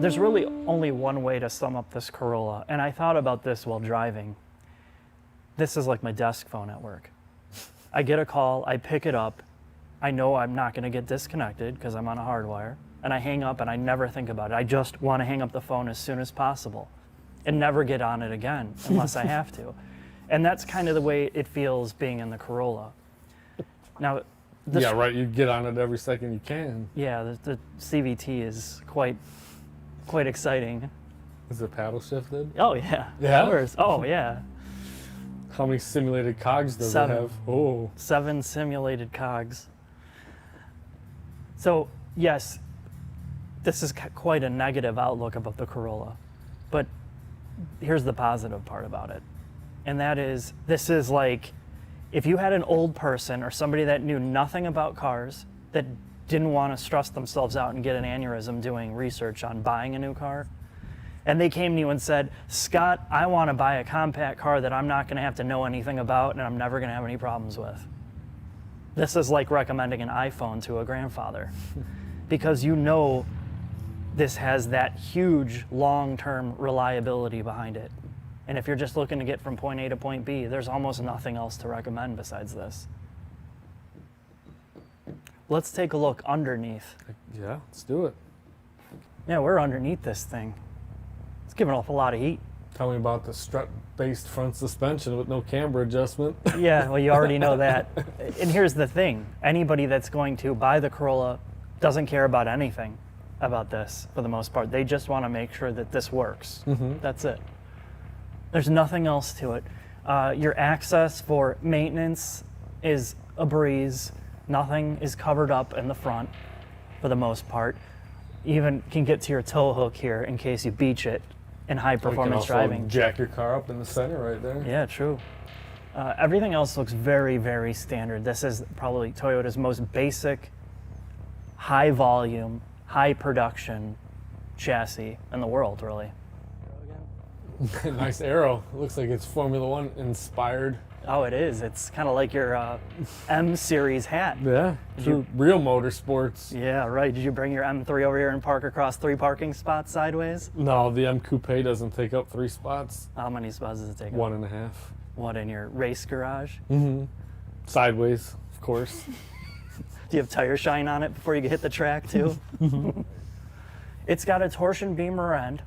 There's really only one way to sum up this Corolla, and I thought about this while driving. This is like my desk phone at work. I get a call, I pick it up, I know I'm not going to get disconnected because I'm on a hardwire, and I hang up and I never think about it. I just want to hang up the phone as soon as possible and never get on it again unless I have to. And that's kind of the way it feels being in the Corolla. Now, yeah, right. You get on it every second you can. Yeah, the CVT is quite exciting. Is it paddle shifted? Oh yeah. Yeah? Of course. Oh yeah. How many simulated cogs does it have? Oh. 7 simulated cogs. So yes, this is quite a negative outlook about the Corolla, but here's the positive part about it, and that is this is like if you had an old person or somebody that knew nothing about cars, that didn't want to stress themselves out and get an aneurysm doing research on buying a new car, and they came to you and said, Scott, I want to buy a compact car that I'm not going to have to know anything about and I'm never going to have any problems with. This is like recommending an iPhone to a grandfather because you know this has that huge long-term reliability behind it. And if you're just looking to get from point A to point B, there's almost nothing else to recommend besides this. Let's take a look underneath. Yeah, let's do it. Yeah, we're underneath this thing. It's giving off a lot of heat. Tell me about the strut-based front suspension with no camber adjustment. Yeah, well, you already know that. And here's the thing. Anybody that's going to buy the Corolla doesn't care about anything about this for the most part. They just want to make sure that this works. Mm-hmm. That's it. There's nothing else to it. Your access for maintenance is a breeze. Nothing is covered up in the front for the most part. You even can get to your tow hook here in case you beach it in high performance driving. Jack your car up in the center right there. Yeah, true. Everything else looks very, very standard. This is probably Toyota's most basic, high volume, high production chassis in the world, really. Nice arrow. It looks like it's Formula One inspired. Oh, it is. It's kind of like your M series hat. Yeah, real motorsports. Yeah, right. Did you bring your M3 over here and park across 3 parking spots sideways? No, the M Coupe doesn't take up 3 spots. How many spots does it take up? 1.5. What, in your race garage? Mm-hmm. Sideways, of course. Do you have tire shine on it before you hit the track, too? It's got a torsion beam rear end.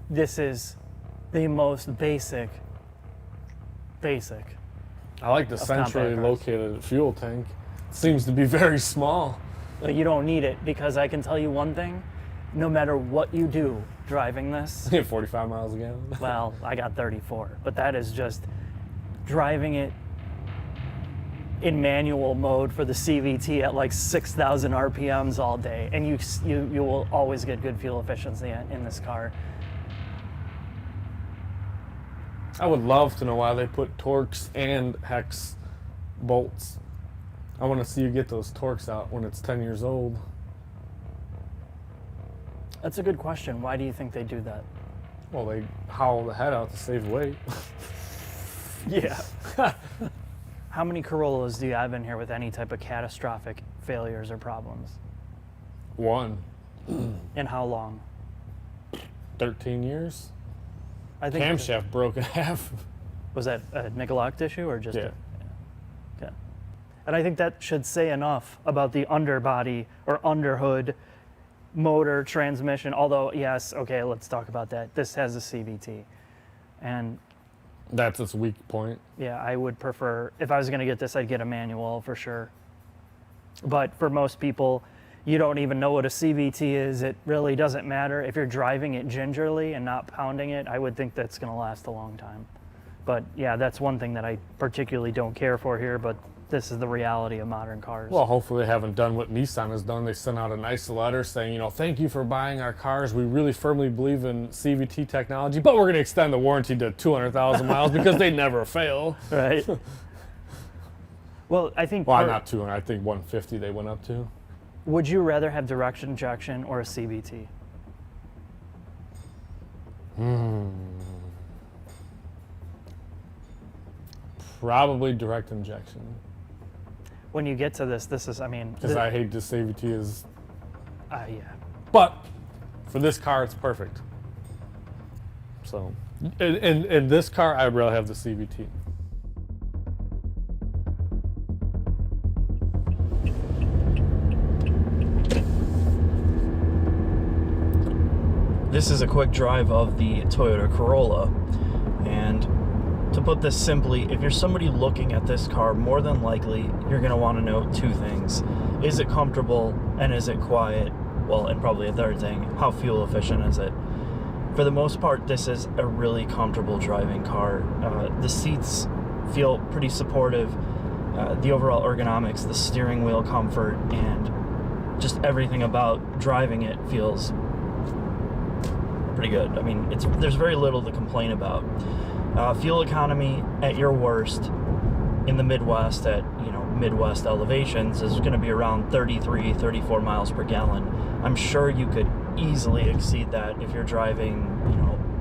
This is the most basic. I like the centrally located fuel tank. It seems to be very small. But you don't need it because I can tell you one thing, no matter what you do driving this. 45 miles a gallon. Well, I got 34, but that is just driving it in manual mode for the CVT at like 6,000 RPMs all day, and you will always get good fuel efficiency in this car. I would love to know why they put Torx and hex bolts. I want to see you get those Torx out when it's 10 years old. That's a good question. Why do you think they do that? Well, they hollow the head out to save weight. Yeah. How many Corollas do you have in here with any type of catastrophic failures or problems? 1. And how long? 13 years. I think camshaft broke in half. Was that a neglect issue or just? Yeah. Okay. And I think that should say enough about the underbody or underhood motor transmission. Although, yes, okay, let's talk about that. This has a CVT, and that's its weak point. Yeah, I would prefer, if I was going to get this, I'd get a manual for sure. But for most people, you don't even know what a CVT is. It really doesn't matter. If you're driving it gingerly and not pounding it, I would think that's going to last a long time. But yeah, that's one thing that I particularly don't care for here, but this is the reality of modern cars. Well, hopefully they haven't done what Nissan has done. They sent out a nice letter saying, thank you for buying our cars. We really firmly believe in CVT technology, but we're going to extend the warranty to 200,000 miles because they never fail. Right. Well, I think... Well, not 200. I think 150 they went up to. Would you rather have direct injection or a CVT? Probably direct injection. When you get to this is, I mean... Because I hate this CVT is Yeah. But for this car, it's perfect. So, in this car, I'd rather have the CVT. This is a quick drive of the Toyota Corolla, and to put this simply, if you're somebody looking at this car, more than likely you're going to want to know two things. Is it comfortable, and is it quiet? Well, and probably a third thing, how fuel efficient is it? For the most part, this is a really comfortable driving car. The seats feel pretty supportive. The overall ergonomics, the steering wheel comfort, and just everything about driving it feels pretty good. I mean, there's very little to complain about. Fuel economy at your worst in the Midwest at, Midwest elevations is going to be around 33, 34 miles per gallon. I'm sure you could easily exceed that if you're driving,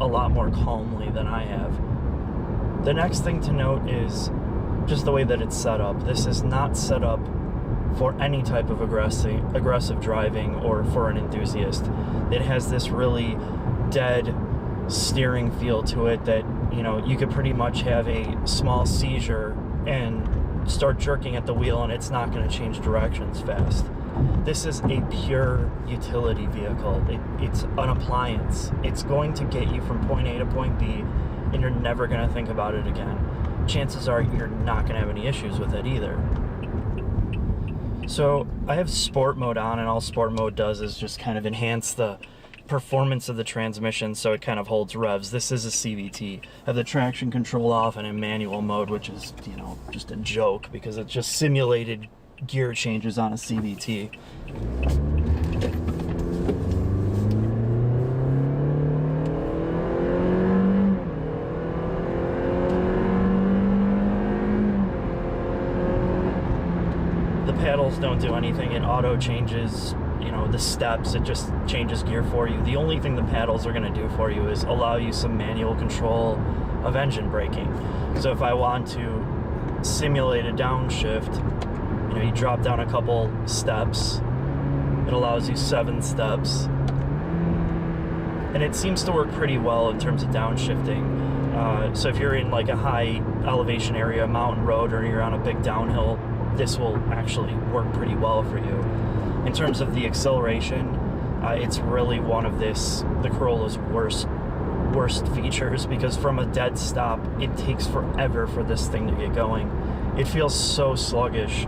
a lot more calmly than I have. The next thing to note is just the way that it's set up. This is not set up for any type of aggressive driving or for an enthusiast. It has this really dead steering feel to it that, you could pretty much have a small seizure and start jerking at the wheel and it's not going to change directions fast. This is a pure utility vehicle. It's an appliance. It's going to get you from point A to point B, and you're never going to think about it again. Chances are you're not going to have any issues with it either. So I have sport mode on, and all sport mode does is just kind of enhance the performance of the transmission so it kind of holds revs. This is a CVT. I have the traction control off and in manual mode, which is, just a joke because it's just simulated gear changes on a CVT. The paddles don't do anything. It auto changes, the steps. It just changes gear for you. The only thing the paddles are going to do for you is allow you some manual control of engine braking. So if I want to simulate a downshift, you drop down a couple steps. It allows you 7 steps. And it seems to work pretty well in terms of downshifting. So if you're in like a high elevation area, mountain road, or you're on a big downhill, this will actually work pretty well for you. In terms of the acceleration, it's really one of the Corolla's worst features, because from a dead stop, it takes forever for this thing to get going. It feels so sluggish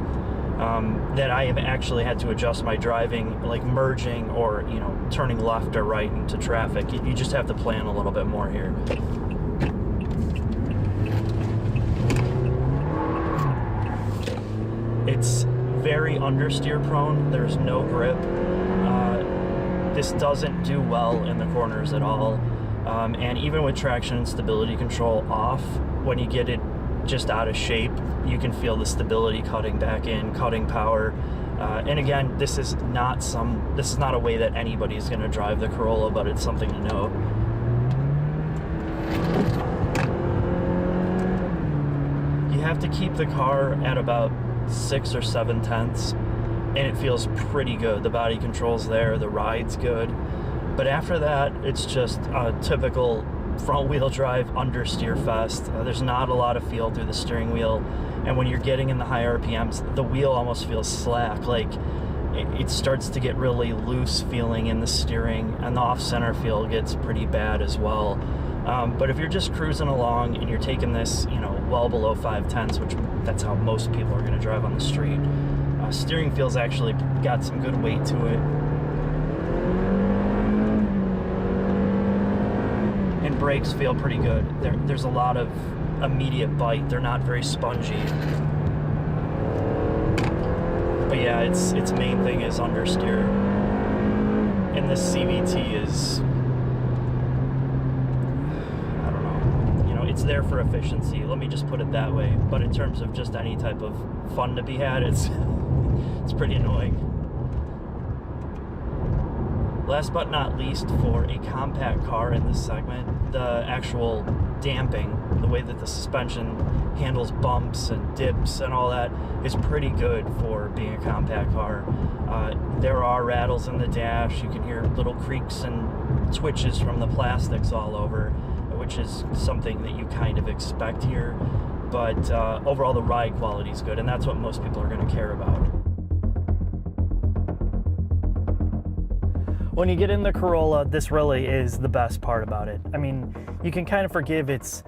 that I have actually had to adjust my driving, like merging or, turning left or right into traffic. You just have to plan a little bit more here. It's very understeer prone. There's no grip. This doesn't do well in the corners at all. And even with traction and stability control off, when you get it just out of shape, you can feel the stability cutting back in, cutting power. And again, this is not a way that anybody's going to drive the Corolla, but it's something to know. You have to keep the car at about 6 or 7 tenths, and it feels pretty good. The body control's there, the ride's good, but after that, it's just a typical front-wheel drive understeer fest. There's not a lot of feel through the steering wheel, and when you're getting in the high RPMs, the wheel almost feels slack. Like it starts to get really loose feeling in the steering, and the off-center feel gets pretty bad as well. But if you're just cruising along and you're taking this, well below 5 tenths, which that's how most people are going to drive on the street, steering feel's actually got some good weight to it. And brakes feel pretty good. There's a lot of immediate bite. They're not very spongy. But yeah, its main thing is understeer. And this CVT is, it's there for efficiency, let me just put it that way. But in terms of just any type of fun to be had, it's pretty annoying. Last but not least, for a compact car in this segment, the actual damping, the way that the suspension handles bumps and dips and all that, is pretty good for being a compact car. There are rattles in the dash. You can hear little creaks and twitches from the plastics all over, which is something that you kind of expect here. But overall, the ride quality is good, and that's what most people are going to care about. When you get in the Corolla, this really is the best part about it. I mean, you can kind of forgive its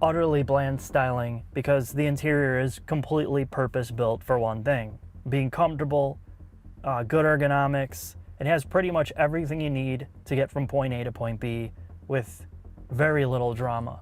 utterly bland styling because the interior is completely purpose-built for one thing: being comfortable, good ergonomics. It has pretty much everything you need to get from point A to point B with very little drama.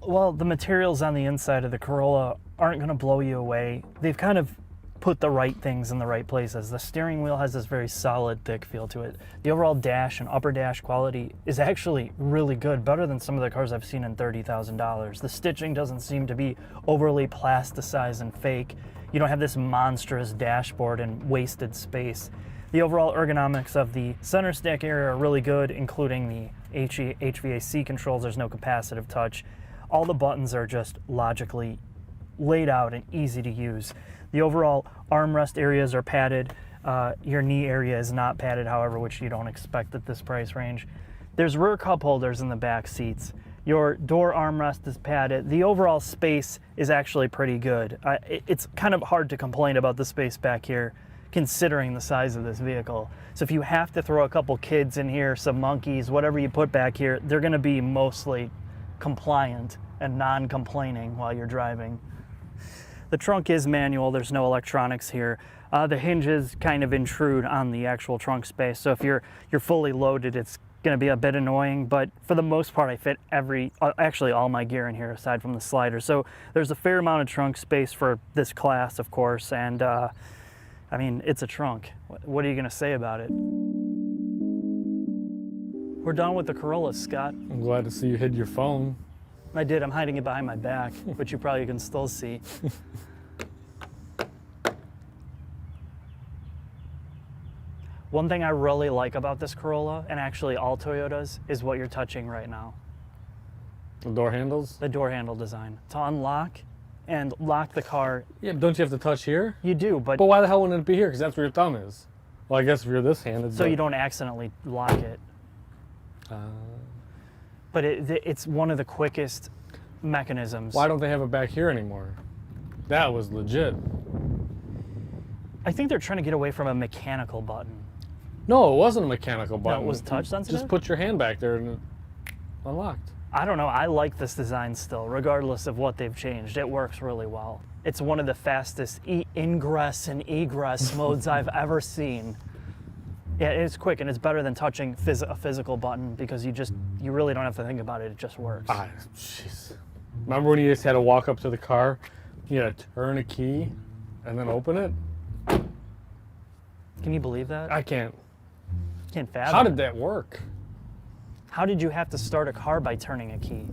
Well, the materials on the inside of the Corolla aren't going to blow you away. They've kind of put the right things in the right places. The steering wheel has this very solid, thick feel to it. The overall dash and upper dash quality is actually really good, better than some of the cars I've seen in $30,000. The stitching doesn't seem to be overly plasticized and fake. You don't have this monstrous dashboard and wasted space. The overall ergonomics of the center stack area are really good, including the HVAC controls. There's no capacitive touch. All the buttons are just logically laid out and easy to use. The overall armrest areas are padded. Your knee area is not padded, however, which you don't expect at this price range. There's rear cup holders in the back seats. Your door armrest is padded. The overall space is actually pretty good. It's kind of hard to complain about the space back here, considering the size of this vehicle. So if you have to throw a couple kids in here, some monkeys, whatever you put back here, they're going to be mostly compliant and non-complaining while you're driving. The trunk is manual. There's no electronics here. The hinges kind of intrude on the actual trunk space, so if you're fully loaded, it's going to be a bit annoying, but for the most part, I fit actually all my gear in here aside from the slider. So there's a fair amount of trunk space for this class, of course, and I mean, it's a trunk. What are you going to say about it? We're done with the Corolla, Scott. I'm glad to see you hid your phone. I did. I'm hiding it behind my back, but you probably can still see. One thing I really like about this Corolla, and actually all Toyotas, is what you're touching right now. The door handles? The door handle design. To unlock and lock the car. Yeah, but don't you have to touch here? You do, but why the hell wouldn't it be here? Because that's where your thumb is. Well, I guess if you're this-handed. So you don't accidentally lock it. But it's one of the quickest mechanisms. Why don't they have it back here anymore? That was legit. I think they're trying to get away from a mechanical button. No, it wasn't a mechanical button. No, it was touch sensitive? Just put your hand back there and it unlocked. I don't know. I like this design still, regardless of what they've changed. It works really well. It's one of the fastest ingress and egress modes I've ever seen. Yeah, it's quick, and it's better than touching a physical button because you really don't have to think about it. It just works. Jeez. Remember when you just had to walk up to the car, you had to turn a key and then open it? Can you believe that? I can't. Can't fathom. How did that work? How did you have to start a car by turning a key?